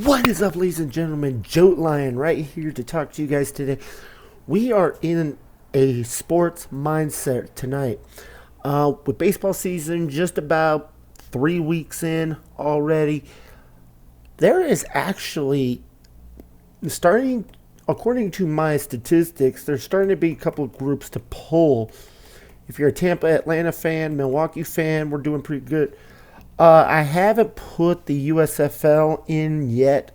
What is up, ladies and gentlemen? Joat right here to talk to you guys today. We are in a sports mindset tonight. With baseball season just about 3 weeks in already, there is actually starting, according to my statistics, there's starting to be a couple of groups to pull. If you're a Tampa, Atlanta fan, Milwaukee fan, we're doing pretty good. I haven't put the USFL in yet,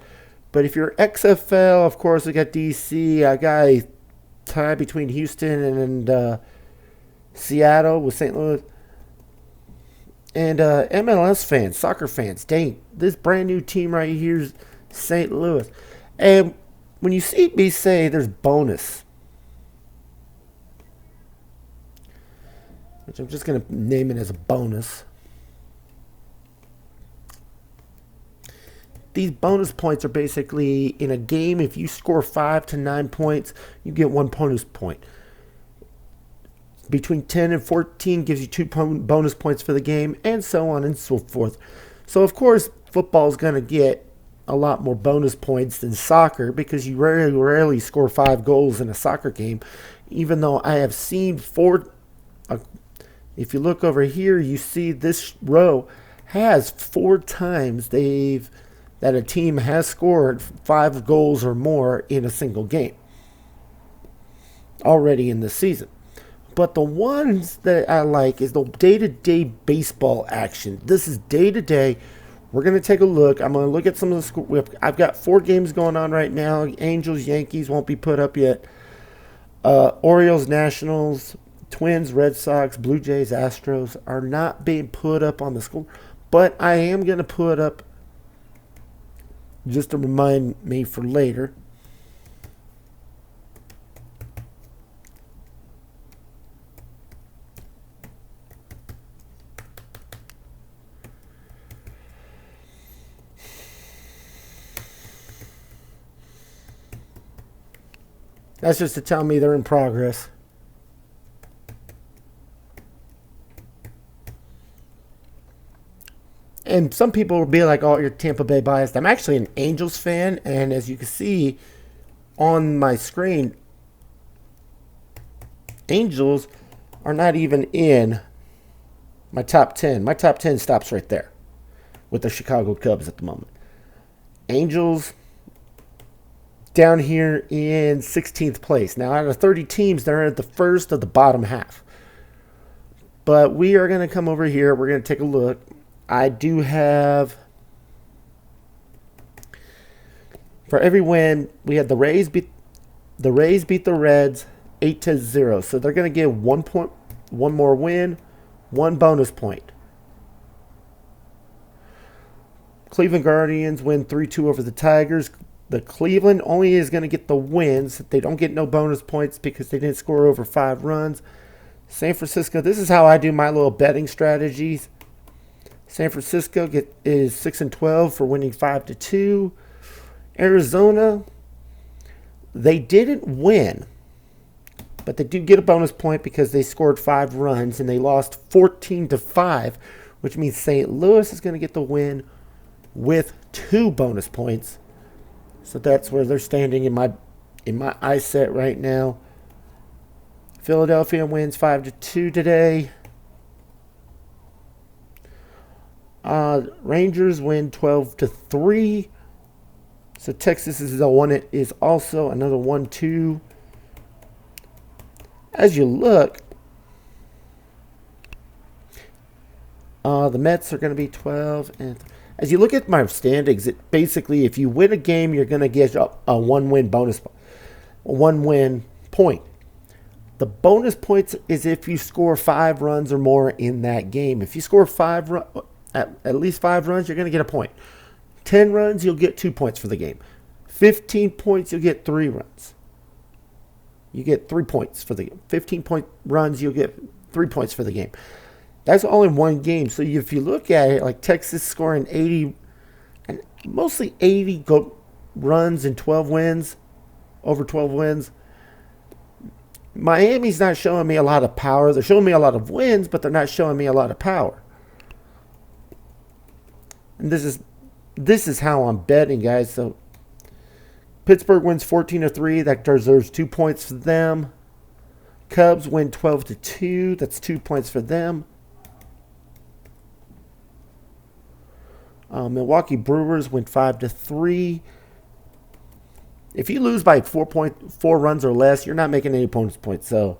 but if you're XFL, of course, I got DC. I got a tie between Houston and Seattle with St. Louis. And MLS fans, soccer fans, dang, this brand new team right here is St. Louis. And when you see me say there's bonus, which I'm just going to name it as a bonus. These bonus points are basically in a game. If you score 5 to 9 points, you get 1 bonus point. Between 10 and 14 gives you 2 bonus points for the game, and so on and so forth. So, of course, football is going to get a lot more bonus points than soccer because you rarely score 5 goals in a soccer game, even though I have seen 4. If you look over here, you see this row has 4 times that a team has scored 5 goals or more in a single game already in this season. But the ones that I like is the day-to-day baseball action. This is day-to-day. We're going to take a look. I'm going to look at some of the school. I've got 4 games going on right now. Angels, Yankees won't be put up yet. Orioles, Nationals, Twins, Red Sox, Blue Jays, Astros are not being put up on the score. But I am going to put up, just to remind me for later, that's just to tell me they're in progress. And some people will be like, oh, you're Tampa Bay biased. I'm actually an Angels fan, and as you can see on my screen, Angels are not even in my top 10. My top 10 stops right there with the Chicago Cubs at the moment. Angels down here in 16th place. Now, out of 30 teams, they're at the first of the bottom half. But we are going to come over here. We're going to take a look. I do have, for every win, we had the Rays beat the Reds 8-0. So they're going to get 1 point, 1 more win, 1 bonus point. Cleveland Guardians win 3-2 over the Tigers. The Cleveland only is going to get the wins. They don't get no bonus points because they didn't score over 5 runs. San Francisco, this is how I do my little betting strategies. San Francisco is 6-12 for winning 5-2. Arizona, they didn't win, but they do get a bonus point because they scored 5 runs and they lost 14-5, which means St. Louis is going to get the win with 2 bonus points. So that's where they're standing in my eye set right now. Philadelphia wins 5-2 today. Rangers win 12-3. So Texas is also another 1-2. As you look, the Mets are going to be 12. And as you look at my standings, it basically, if you win a game, you're going to get a 1-win bonus, a 1-win point. The bonus points is if you score 5 runs or more in that game. If you score 5 runs, at least 5 runs, you're going to get a point. 10 runs, you'll get 2 points for the game. 15 points, you'll get 3 runs. You get 3 points for the game. 15-point runs, you'll get 3 points for the game. That's only 1 game. So if you look at it, like Texas scoring 80, and mostly 80 runs and 12 wins, over 12 wins. Miami's not showing me a lot of power. They're showing me a lot of wins, but they're not showing me a lot of power. And this is this is how I'm betting, guys. So Pittsburgh wins 14-3. That deserves 2 points for them. Cubs win 12-2. That's 2 points for them. Milwaukee Brewers win 5-3. If you lose by 4 runs or less, you're not making any bonus points. So,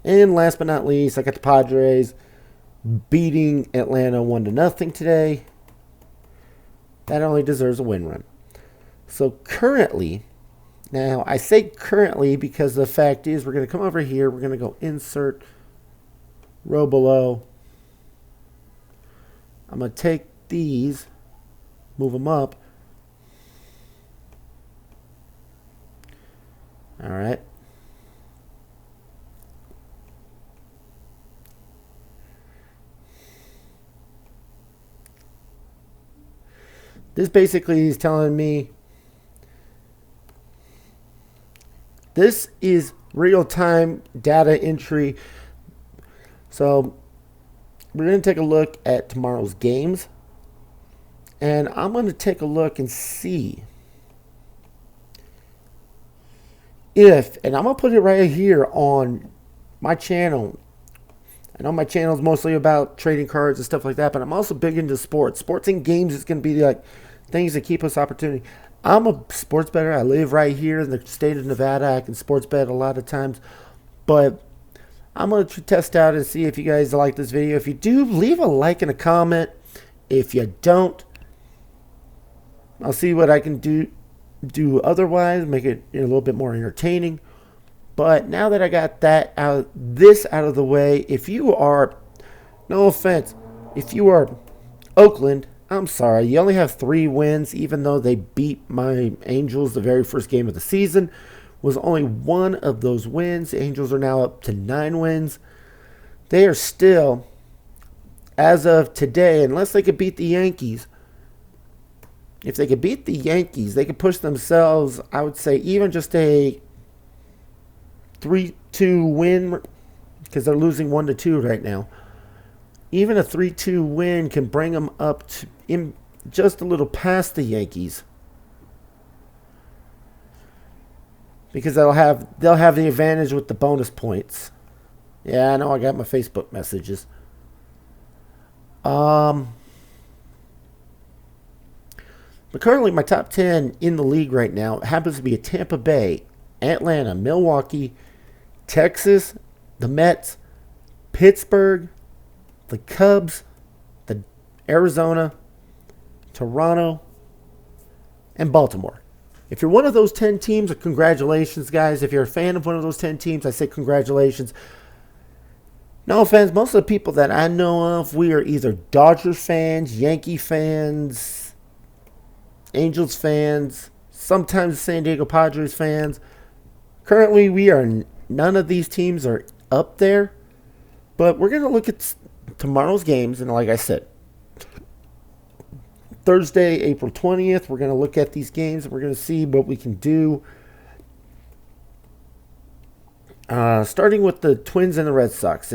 and last but not least, I got the Padres beating Atlanta 1-0 today. That only deserves a win run. So currently, now I say currently because the fact is we're going to come over here. We're going to go insert row below. I'm going to take these, move them up. All right. This basically is telling me this is real-time data entry. So we're going to take a look at tomorrow's games. And I'm going to take a look and see if, and I'm going to put it right here on my channel. I know my channel is mostly about trading cards and stuff like that, but I'm also big into sports. Sports and games is going to be like things that keep us opportunity. I'm a sports bettor. I live right here in the state of Nevada. I can sports bet a lot of times. But I'm going to test out and see if you guys like this video. If you do, leave a like and a comment. If you don't, I'll see what I can do otherwise, make it a little bit more entertaining. But now that I got that out of the way, if you are, no offense, if you are Oakland, I'm sorry, you only have 3 wins, even though they beat my Angels the very first game of the season. Was only one of those wins. The Angels are now up to 9 wins. They are still, as of today, unless they could beat the Yankees, if they could beat the Yankees, they could push themselves, I would say, even just a 3-2 win, because they're losing 1-2 right now. Even a 3-2 win can bring them up to in just a little past the Yankees, because they'll have the advantage with the bonus points. Yeah, I know I got my Facebook messages. But currently, my top 10 in the league right now happens to be Tampa Bay, Atlanta, Milwaukee, Texas, the Mets, Pittsburgh, the Cubs, the Arizona, Toronto, and Baltimore. If you're one of those 10 teams, congratulations, guys. If you're a fan of one of those 10 teams, I say congratulations. No offense, most of the people that I know of, we are either Dodger fans, Yankee fans, Angels fans, sometimes San Diego Padres fans. Currently, none of these teams are up there. But we're going to look at tomorrow's games, and like I said, Thursday, April 20th, we're going to look at these games, and we're going to see what we can do. Starting with the Twins and the Red Sox.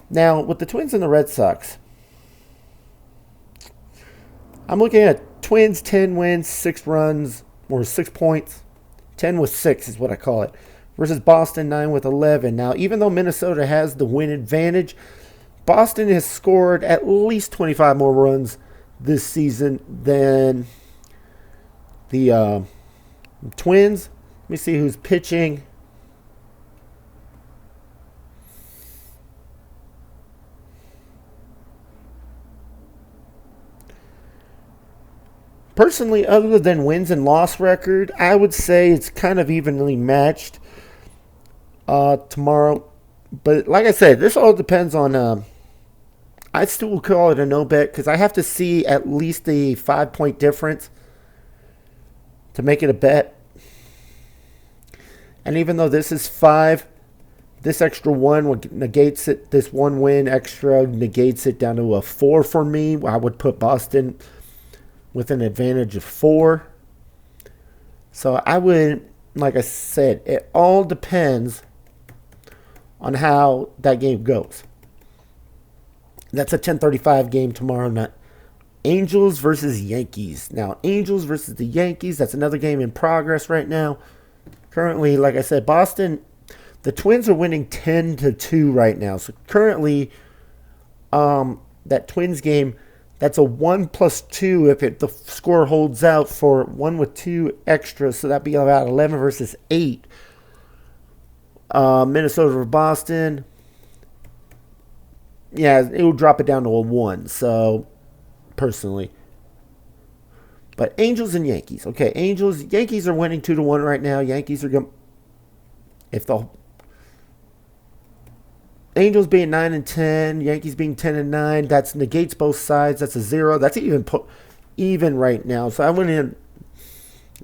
Now, with the Twins and the Red Sox, I'm looking at Twins 10 wins, 6 runs, or 6 points. 10 with 6 is what I call it. Versus Boston 9 with 11. Now, even though Minnesota has the win advantage, Boston has scored at least 25 more runs this season than the Twins. Let me see who's pitching. Personally, other than wins and loss record, I would say it's kind of evenly matched tomorrow. But like I said, this all depends on... I still call it a no bet because I have to see at least a 5-point difference to make it a bet. And even though this is 5, this extra 1 negates it. This 1 win extra negates it down to a 4 for me. I would put Boston with an advantage of 4. So I would, like I said, it all depends on how that game goes. That's a 10:35 game tomorrow night. Angels versus Yankees. Now, Angels versus the Yankees. That's another game in progress right now. Currently, like I said, Boston, the Twins are winning 10-2 right now. So currently, that Twins game, that's a 1+2 if the score holds out for 1 with 2 extras. So that'd be about 11 versus 8. Minnesota or Boston. Yeah, it will drop it down to a 1. So, personally. But Angels and Yankees. Okay, Yankees are winning 2-1 right now. Yankees are going. If the Angels being 9-10, Yankees being 10-9, that negates both sides. That's a 0. That's even right now. So I went in,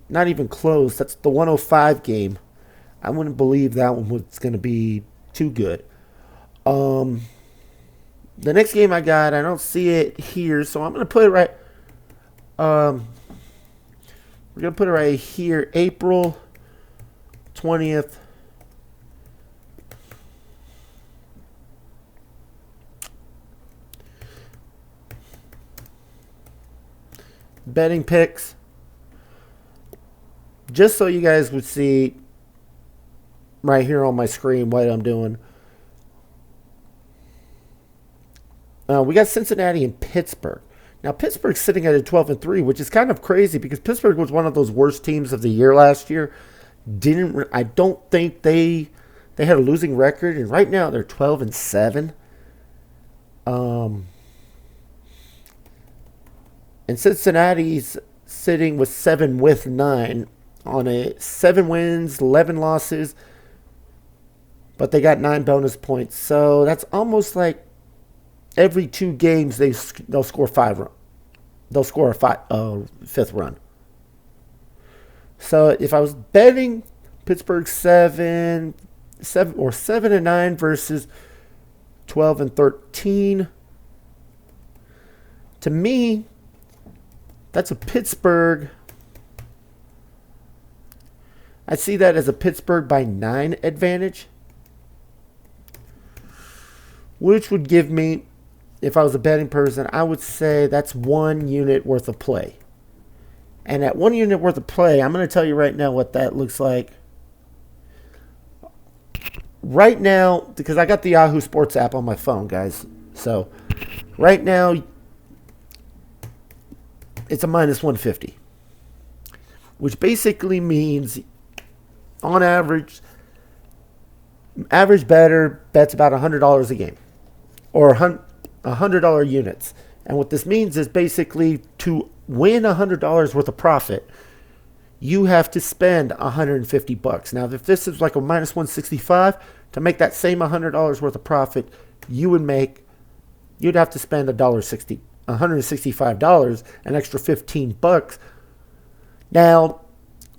not even close. That's the 105 game. I wouldn't believe that one was going to be too good. The next game I got, I don't see it here, so I'm going to put it right. We're going to put it right here, April 20th. Betting picks. Just so you guys would see right here on my screen what I'm doing. We got Cincinnati and Pittsburgh. Now, Pittsburgh's sitting at a 12-3, which is kind of crazy because Pittsburgh was one of those worst teams of the year last year. I don't think they had a losing record, and right now they're 12-7. And Cincinnati's sitting with 7-9 on a 7 wins, 11 losses, but they got 9 bonus points. So that's almost like every 2 games they'll score 5 run. They'll score a 5th run. So if I was betting Pittsburgh 7 or 7-9 versus 12-13, to me, that's a Pittsburgh. I see that as a Pittsburgh by 9 advantage, which would give me, if I was a betting person, I would say that's 1 unit worth of play. And at 1 unit worth of play, I'm going to tell you right now what that looks like. Right now, because I got the Yahoo Sports app on my phone, guys. So, right now, it's a -150. Which basically means, on average better bets about $100 a game. Or $100 units. And what this means is basically to win $100 worth of profit, you have to spend $150. Now, if this is like a -165, to make that same $100 worth of profit, you'd have to spend $165, an extra $15. Now,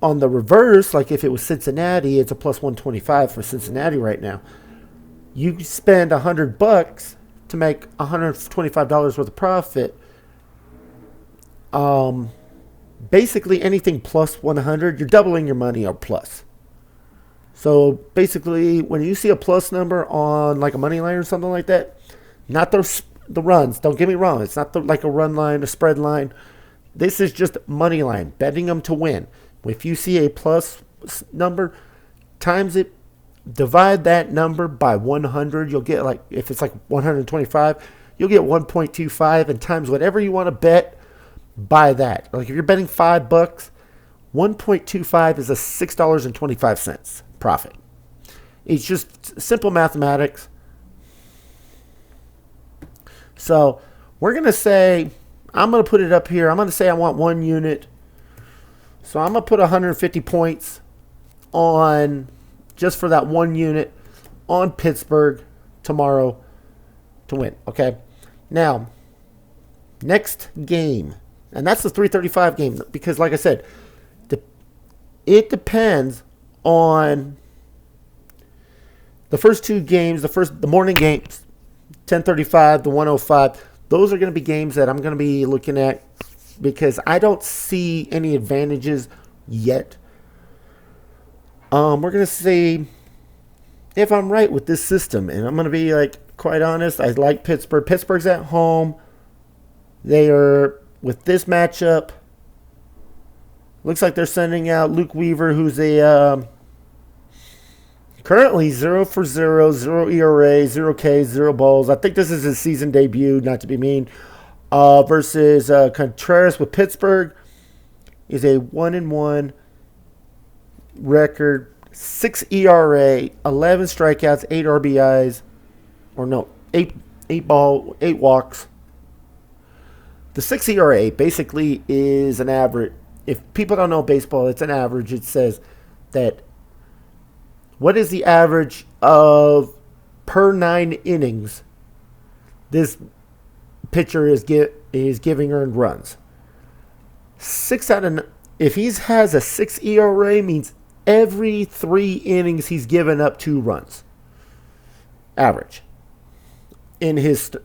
on the reverse, like if it was Cincinnati, it's a +125 for Cincinnati right now. You spend $100 to make $125 worth of profit. Basically anything plus 100, you're doubling your money or plus. So basically, when you see a plus number on like a money line or something like that, not the runs. Don't get me wrong. It's not like a run line, a spread line. This is just money line, betting them to win. If you see a plus number, times it, divide that number by 100. You'll get like, if it's like 125, you'll get 1.25, and times whatever you want to bet by that. Like if you're betting $5, 1.25 is a $6.25 profit. It's just simple mathematics. So we're going to say, I'm going to put it up here. I'm going to say I want 1 unit. So I'm going to put 150 points on, just for that 1 unit, on Pittsburgh tomorrow to win. Okay. Now, next game. And that's the 3:35 game. Because like I said, it depends on the first 2 games, the morning games, 10:35 to 105. Those are going to be games that I'm going to be looking at because I don't see any advantages yet. We're going to see if I'm right with this system. And I'm going to be like, quite honest. I like Pittsburgh. Pittsburgh's at home. They are, with this matchup, looks like they're sending out Luke Weaver, who's a currently 0 for 0, 0 ERA, 0 Ks, 0 balls. I think this is his season debut, not to be mean. Versus Contreras with Pittsburgh is a 1-1 record, 6 ERA, 11 strikeouts, 8 RBIs, or no, 8 walks. The 6 ERA basically is an average. If people don't know baseball, it's an average. It says that what is the average of per 9 innings this pitcher is giving earned runs. 6 out of if he has a 6 ERA means every 3 innings he's given up 2 runs. Average. In his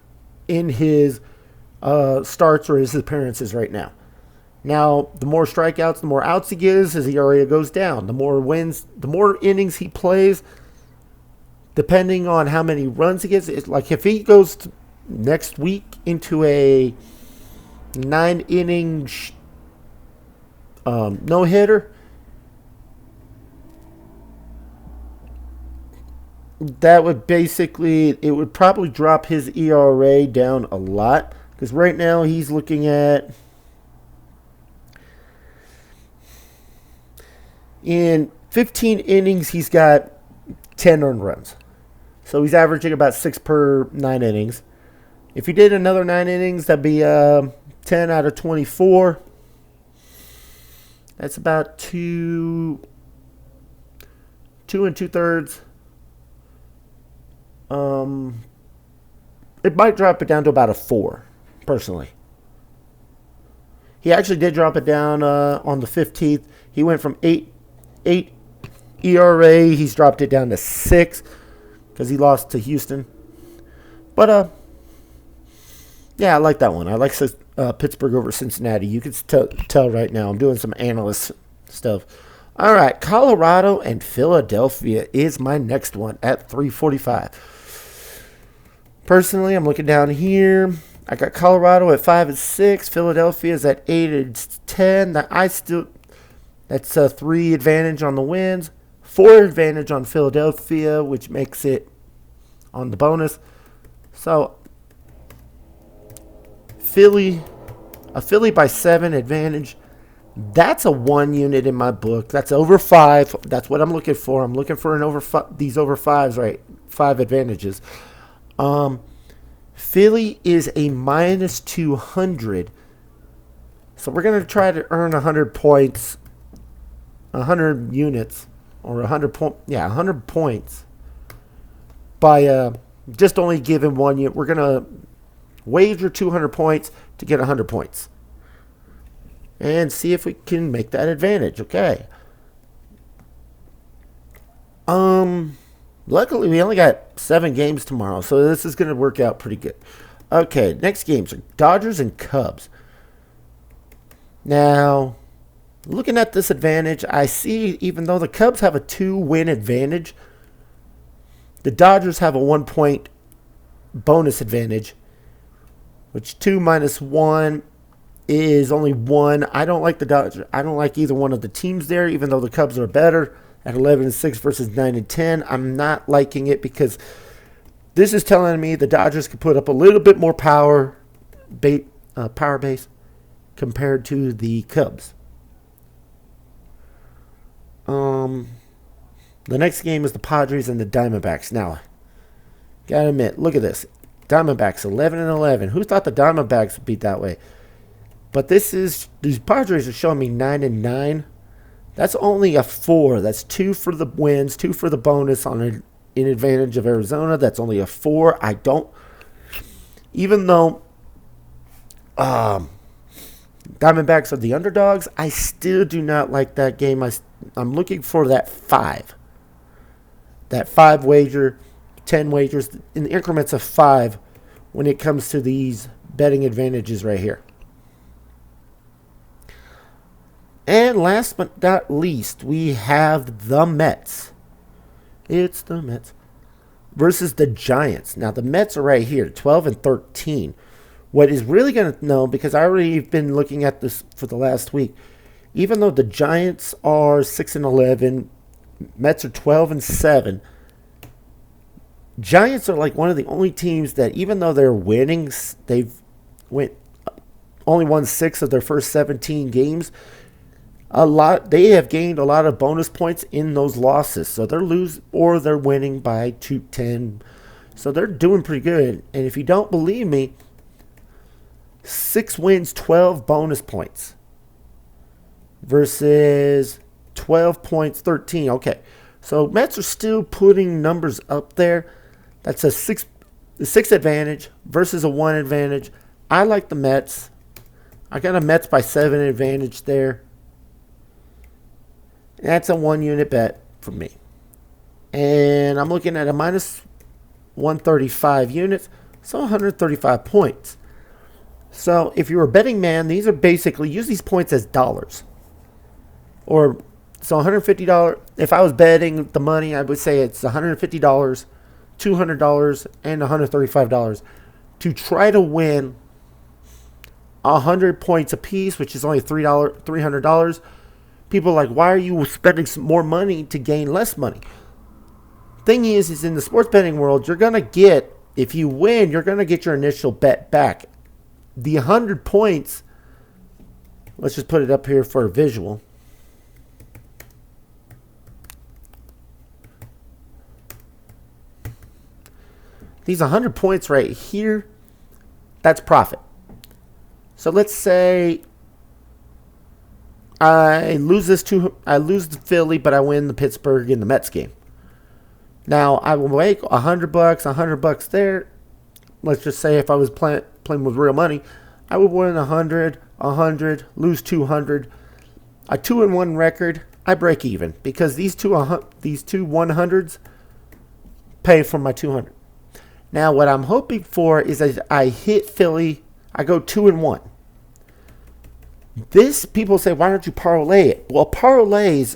starts or his appearances right now. Now, the more strikeouts, the more outs he gives, his ERA goes down. The more wins, the more innings he plays, depending on how many runs he gets. It's like if he goes next week into a 9-inning no-hitter, that would basically, it would probably drop his ERA down a lot. Because right now he's looking at, in 15 innings, he's got 10 earned runs. So he's averaging about 6 per 9 innings. If he did another 9 innings, that'd be 10 out of 24. That's about 2 2.2. It might drop it down to about a 4, personally. He actually did drop it down on the 15th. He went from 8 ERA. He's dropped it down to 6 because he lost to Houston. But, yeah, I like that one. I like Pittsburgh over Cincinnati. You can tell right now. I'm doing some analyst stuff. All right, Colorado and Philadelphia is my next one at 345. Personally, I'm looking down here. I got Colorado at 5-6. Philadelphia is at 8-10. That's a 3 advantage on the wins, 4 advantage on Philadelphia, which makes it on the bonus. So a Philly by 7 advantage. That's a 1 unit in my book. That's over 5. That's what I'm looking for. I'm looking for these over 5s, right? 5 advantages. Philly is a minus 200. So we're going to try to earn 100 points, 100 units, or 100 points by just only giving 1 unit. We're going to wager 200 points to get 100 points. And see if we can make that advantage. Okay. Luckily, we only got 7 games tomorrow, so this is going to work out pretty good. Okay, next games are Dodgers and Cubs. Now, looking at this advantage, I see even though the Cubs have a 2-win advantage, the Dodgers have a 1-point bonus advantage, which 2 minus 1 is only 1. I don't like the Dodgers. I don't like either one of the teams there, even though the Cubs are better at 11-6 versus 9-10. I'm not liking it because this is telling me the Dodgers could put up a little bit more power base compared to the Cubs. The next game is the Padres and the Diamondbacks. Now, gotta admit, look at this. Diamondbacks 11-11. Who thought the Diamondbacks would beat that way? But these Padres are showing me 9-9. That's only a 4. That's 2 for the wins, 2 for the bonus in advantage of Arizona. That's only a 4. Even though Diamondbacks are the underdogs, I still do not like that game. I'm looking for that 5. That 5 wager, 10 wagers in increments of 5 when it comes to these betting advantages right here. And last but not least, we have the Mets. It's the Mets. versus the Giants. Now the Mets are right here, 12 and 13. What is really going to know, because I already been looking at this for the last week, even though the Giants are 6 and 11, Mets are 12 and 7. Giants are like one of the only teams that, even though they're winning, they've went only won 6 of their first 17 games. They have gained a lot of bonus points in those losses. So they're losing or they're winning by 2-10. So they're doing pretty good. And if you don't believe me, 6 wins, 12 bonus points versus 12 points, 13. Okay. So Mets are still putting numbers up there. That's a 6 advantage versus a 1 advantage. I like the Mets. I got a Mets by 7 advantage there. That's a 1 unit bet for me. And I'm looking at a minus 135 units, so 135 points. So if you're a betting man, these are basically, use these points as dollars. Or, so $150, if I was betting the money, I would say it's $150, $200, and $135 to try to win 100 points a piece, which is only $300. People are like, why are you spending some more money to gain less money? Thing is in the sports betting world, you're going to get, if you win, you're going to get your initial bet back. The 100 points, let's just put it up here for a visual. These 100 points right here, that's profit. So let's say I lose the Philly, but I win the Pittsburgh and the Mets game. Now I will make $100 there. Let's just say if I was playing with real money, I would win 100, lose 200. A 2-1 record, I break even because these two 100s pay for my 200. Now what I'm hoping for is that I hit Philly, I go 2-1. This, people say, why don't you parlay it? Well, parlays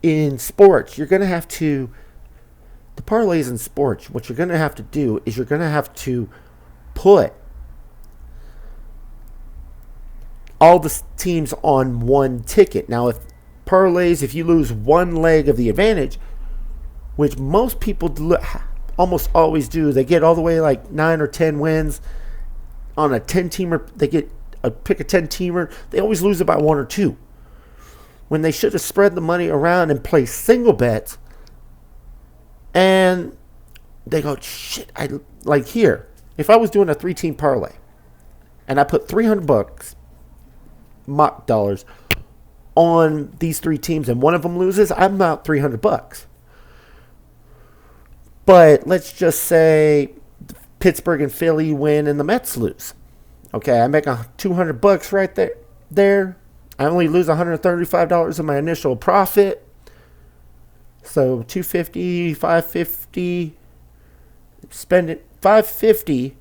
in sports, the parlays in sports, what you're going to have to do is you're going to have to put all the teams on one ticket. Now, if you lose one leg of the advantage, which most people almost always do, they get all the way like 9 or 10 wins on a 10-teamer. They pick a 10-teamer. They always lose it by 1 or 2. When they should have spread the money around and play single bets. And they go, shit, like here. If I was doing a 3-team parlay and I put $300 mock dollars on these 3 teams and one of them loses, I'm out $300. But let's just say Pittsburgh and Philly win and the Mets lose. Okay, I make $200 right there. I only lose $135 of my initial profit. So $250, $550, spend it $550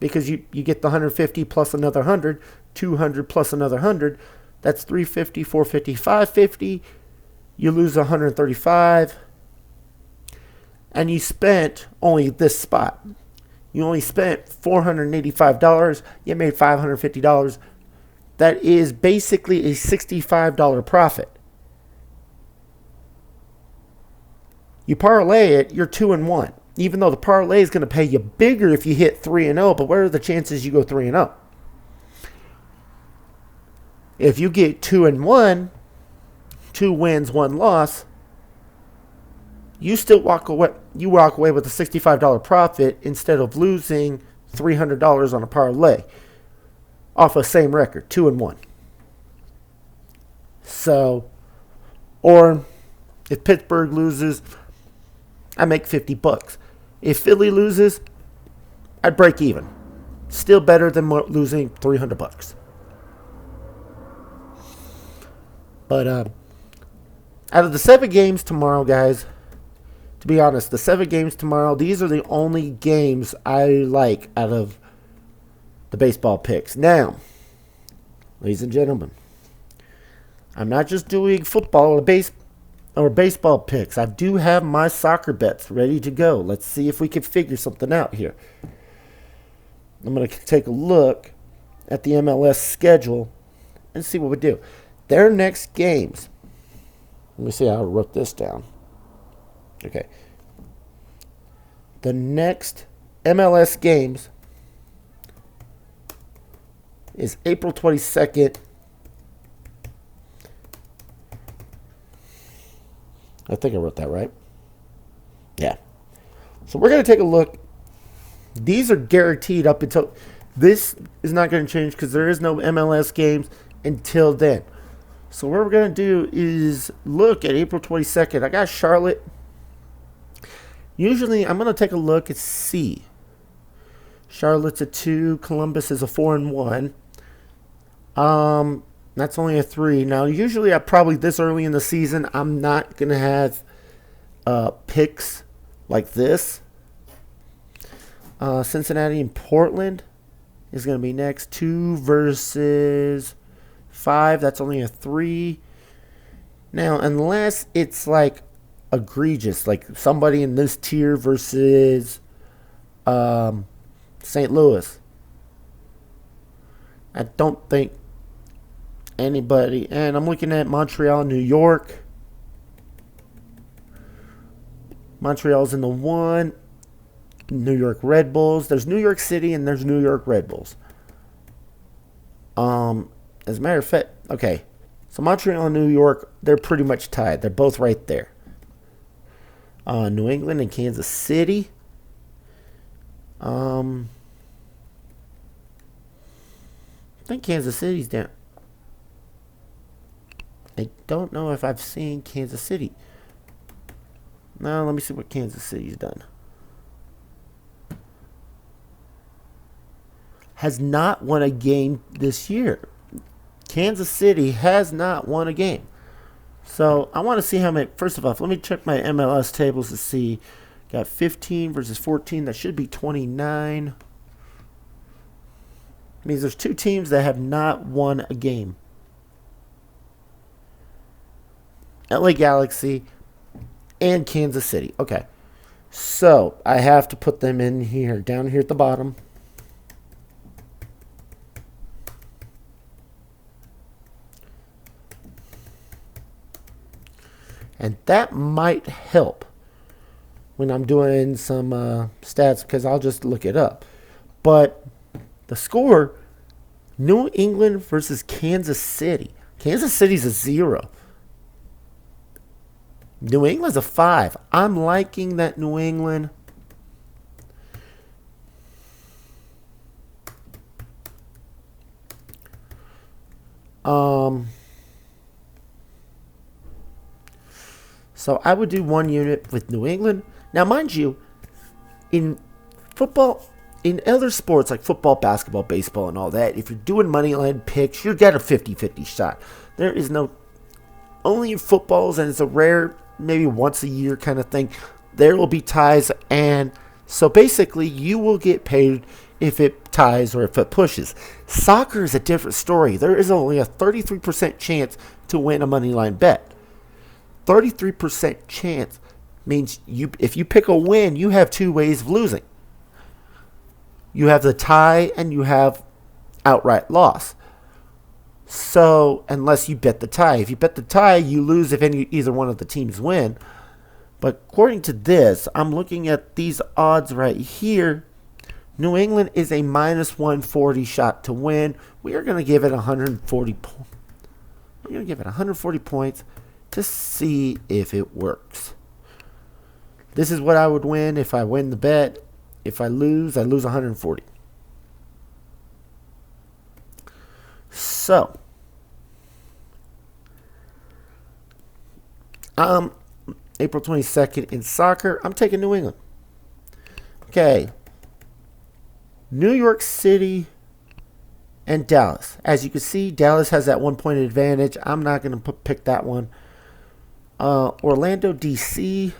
because you get the $150 plus another $100, $200 plus another $100. That's $350, $450, $550. You lose $135, and you spent only this spot. You only spent $485. You made $550. That is basically a $65 profit. You parlay it, you're 2-1. Even though the parlay is going to pay you bigger if you hit 3-0, but what are the chances you go 3-0? If you get 2-1, 2 wins, 1 loss, you still walk away. You walk away with a $65 profit instead of losing $300 on a parlay off a same record, 2-1. So, or if Pittsburgh loses, I make $50. If Philly loses, I break even. Still better than losing $300. But out of the 7 games tomorrow, guys, to be honest, the 7 games tomorrow, these are the only games I like out of the baseball picks. Now, ladies and gentlemen, I'm not just doing football or baseball picks. I do have my soccer bets ready to go. Let's see if we can figure something out here. I'm going to take a look at the MLS schedule and see what we do. Their next games. Let me see how I wrote this down. Okay. The next MLS games is April 22nd. I think I wrote that right. Yeah. So we're going to take a look. These are guaranteed up until... This is not going to change because there is no MLS games until then. So what we're going to do is look at April 22nd. I got Charlotte. Usually I'm going to take a look and see. Charlotte's a 2. Columbus is a 4-1. That's only a 3. Now, usually I probably this early in the season, I'm not going to have picks like this. Cincinnati and Portland is going to be next. 2 versus 5. That's only a 3. Now, unless it's like egregious, like somebody in this tier versus St. Louis. I don't think anybody. And I'm looking at Montreal, New York. Montreal's in the 1. New York Red Bulls. There's New York City and there's New York Red Bulls. As a matter of fact, okay. So Montreal and New York, they're pretty much tied. They're both right there. New England and Kansas City. I think Kansas City's down. I don't know if I've seen Kansas City. Now, let me see what Kansas City's done. Has not won a game this year. Kansas City has not won a game. So, I want to see how many... First of all, let me check my MLS tables to see. Got 15 versus 14. That should be 29. Means there's 2 teams that have not won a game. LA Galaxy and Kansas City. Okay. So, I have to put them in here, down here at the bottom. And that might help when I'm doing some stats because I'll just look it up. But the score, New England versus Kansas City. Kansas City's a 0. New England's a 5. I'm liking that New England. So I would do 1 unit with New England. Now, mind you, in football, in other sports like football, basketball, baseball, and all that, if you're doing money line picks, you get a 50-50 shot. There is no... Only in footballs, and it's a rare, maybe once a year kind of thing, there will be ties. And so basically, you will get paid if it ties or if it pushes. Soccer is a different story. There is only a 33% chance to win a money line bet. 33% chance means if you pick a win, you have 2 ways of losing. You have the tie and you have outright loss. So, unless you bet the tie. If you bet the tie, you lose if either one of the teams win. But according to this, I'm looking at these odds right here. New England is a minus 140 shot to win. We are going to give it 140 points. We're going to give it 140 points to see if it works. This is what I would win if I win the bet. If I lose 140. So, April 22nd in soccer, I'm taking New England. Okay. New York City and Dallas. As you can see, Dallas has that 1 point advantage. I'm not going to pick that one. Orlando, DC.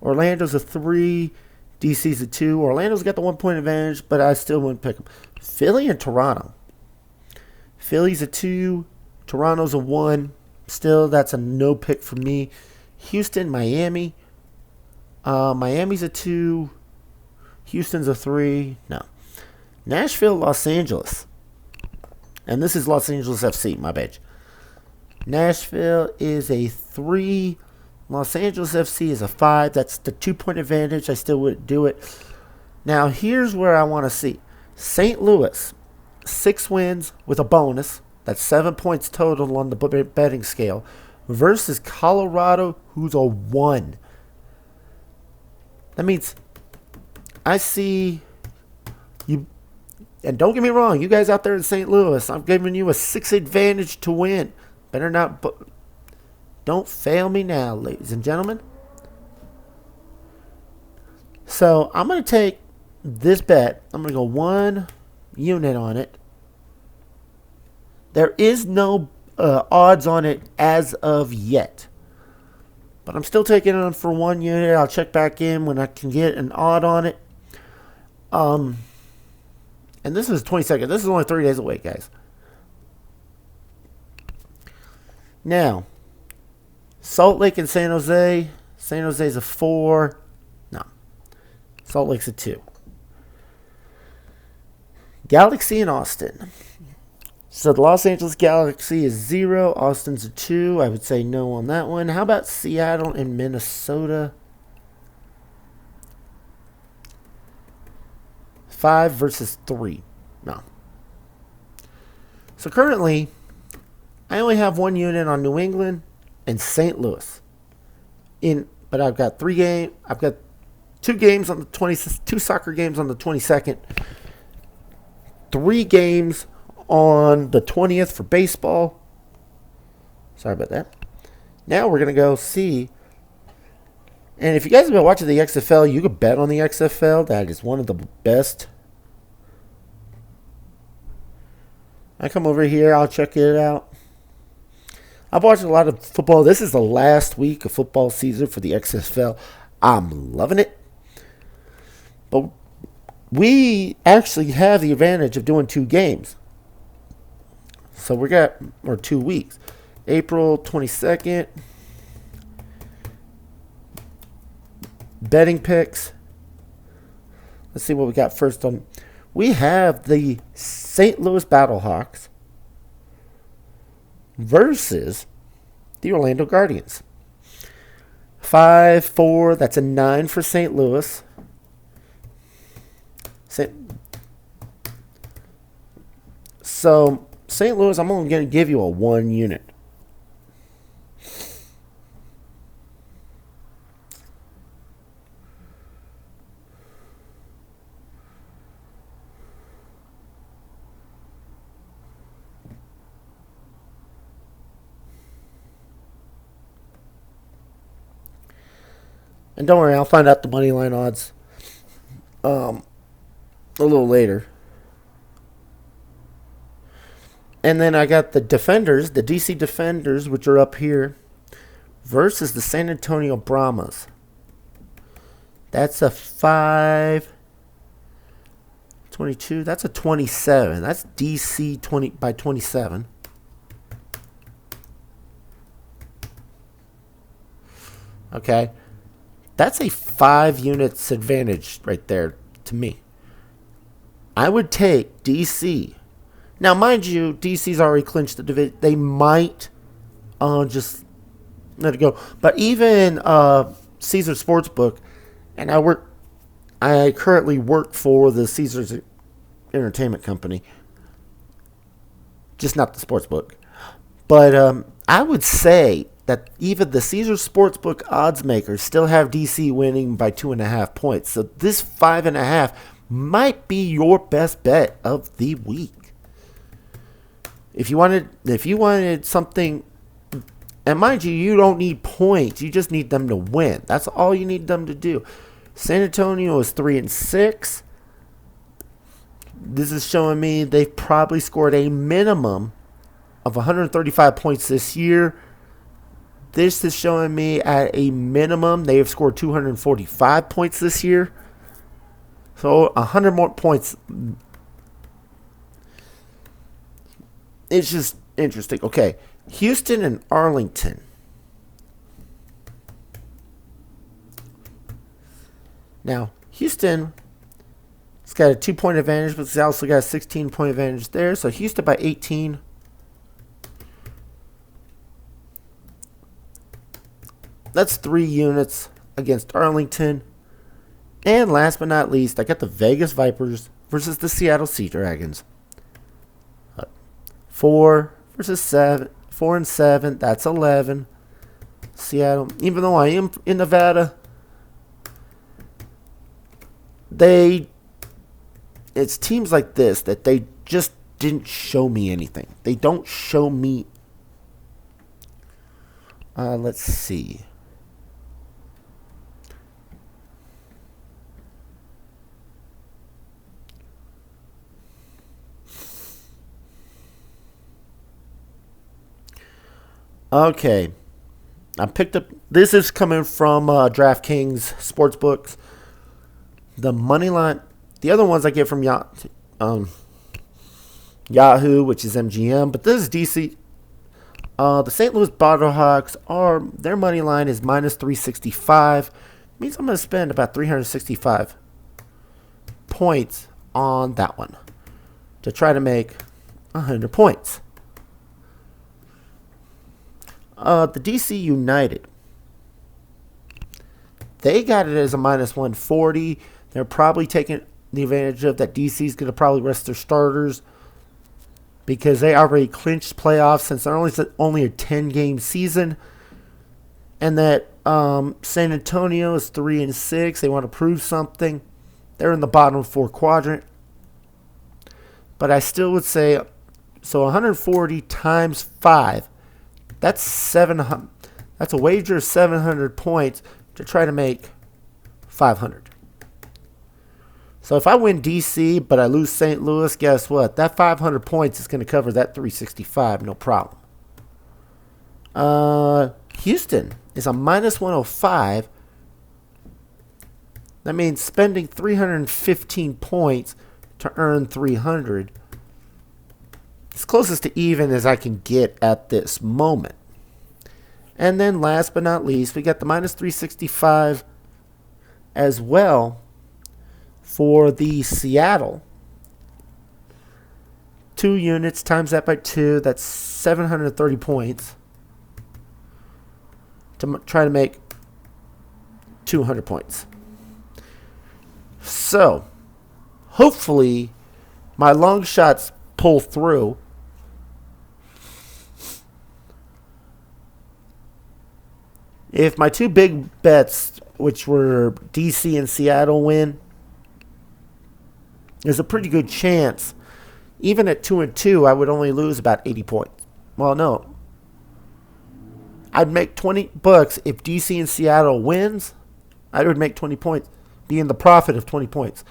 Orlando's a 3. DC's a 2. Orlando's got the 1 point advantage, but I still wouldn't pick them. Philly and Toronto. Philly's a 2. Toronto's a 1. Still, that's a no pick for me. Houston, Miami. Miami's a 2. Houston's a 3. No. Nashville, Los Angeles. And this is Los Angeles FC, my bad. Nashville is a 3. Los Angeles FC is a 5. That's the 2-point advantage. I still would do it. Now, here's where I want to see. St. Louis, 6 wins with a bonus. That's 7 points total on the betting scale. Versus Colorado, who's a 1. That means I see you. And don't get me wrong, you guys out there in St. Louis, I'm giving you a 6 advantage to win. Better not. Don't fail me now, ladies and gentlemen. So I'm going to take this bet. I'm going to go 1 unit on it. There is no odds on it as of yet. But I'm still taking it on for 1 unit. I'll check back in when I can get an odd on it. And this is 22nd. This is only 3 days away, guys. Now, Salt Lake and San Jose. San Jose's a 4. No. Salt Lake's a 2. Galaxy and Austin. So the Los Angeles Galaxy is 0. Austin's a 2. I would say no on that one. How about Seattle and Minnesota? 5 versus 3. No. So currently, I only have 1 unit on New England and St. Louis. But I've got 3 games. I've got 2 games on the 2 soccer games on the 22nd. 3 games on the 20th for baseball. Sorry about that. Now we're going to go see. And if you guys have been watching the XFL, you could bet on the XFL. That is one of the best. I come over here. I'll check it out. I've watched a lot of football. This is the last week of football season for the XFL. I'm loving it. But we actually have the advantage of doing 2 games. So we got, or 2 weeks. April 22nd. Betting picks. Let's see what we got first on. We have the St. Louis Battlehawks versus the Orlando Guardians. 5-4. That's a 9 for St. Louis. So St. Louis, I'm only going to give you a 1 unit. And don't worry, I'll find out the money line odds a little later. And then I got the Defenders, the DC Defenders, which are up here, versus the San Antonio Brahmas. That's a 5-22. That's a 27. That's DC 20 by 27. Okay. That's a 5 units advantage right there to me. I would take DC. Now, mind you, DC's already clinched the division. They might just let it go. But even Caesar Sportsbook, and I currently work for the Caesars Entertainment Company. Just not the sportsbook. But I would say that even the Caesar Sportsbook odds makers still have DC winning by 2.5 points. So this 5.5 might be your best bet of the week. If you wanted something, and mind you, you don't need points. You just need them to win. That's all you need them to do. San Antonio is 3-6. This is showing me they've probably scored a minimum of 135 points this year. This is showing me at a minimum they have scored 245 points this year. So 100 more points. It's just interesting. Okay, Houston and Arlington. Now, Houston has got a 2-point advantage, but it's also got a 16-point advantage there. So Houston by 18. That's 3 units against Arlington. And last but not least, I got the Vegas Vipers versus the Seattle Sea Dragons. 4 versus 7. 4 and 7. That's 11. Seattle. Even though I am in Nevada, it's teams like this that they just didn't show me anything. They don't show me. Let's see. Okay. I picked up. This is coming from DraftKings Sportsbooks. The money line. The other ones I get from Yahoo, which is MGM. But this is DC. The St. Louis Battlehawks their money line is minus 365. Means I'm going to spend about 365 points on that one to try to make 100 points. The DC United, they got it as a minus 140. They're probably taking the advantage of that. DC's going to probably rest their starters because they already clinched playoffs since they're only a 10-game season, and that San Antonio is 3-6. They want to prove something. They're in the bottom 4 quadrant, but I still would say so. 140 times 5. That's 700. That's a wager of 700 points to try to make 500. So if I win DC but I lose St. Louis, guess what? That 500 points is going to cover that 365, no problem. Houston is a minus 105. That means spending 315 points to earn 300. As closest to even as I can get at this moment. And then last but not least, we got the minus 365 as well for the Seattle. 2 units times that by 2, that's 730 points to try to make 200 points. So, hopefully, my long shots pull through. If my 2 big bets, which were DC and Seattle, win, there's a pretty good chance. Even at 2-2, I would only lose about 80 points. Well, no. I'd make $20 if DC and Seattle wins. I would make 20 points, be in the profit of 20 points.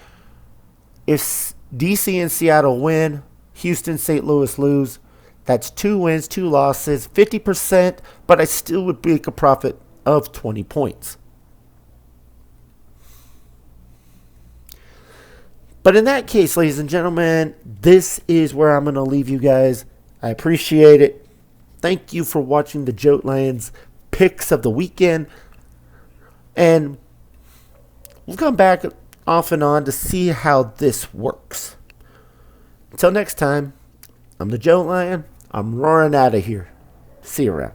If DC and Seattle win, Houston, St. Louis lose. That's 2 wins, 2 losses, 50%, but I still would make a profit of 20 points. But in that case, ladies and gentlemen, this is where I'm going to leave you guys. I appreciate it. Thank you for watching the Joat Lions picks of the weekend. And we'll come back off and on to see how this works. Until next time, I'm the Joat Lion. I'm roaring out of here. See you around.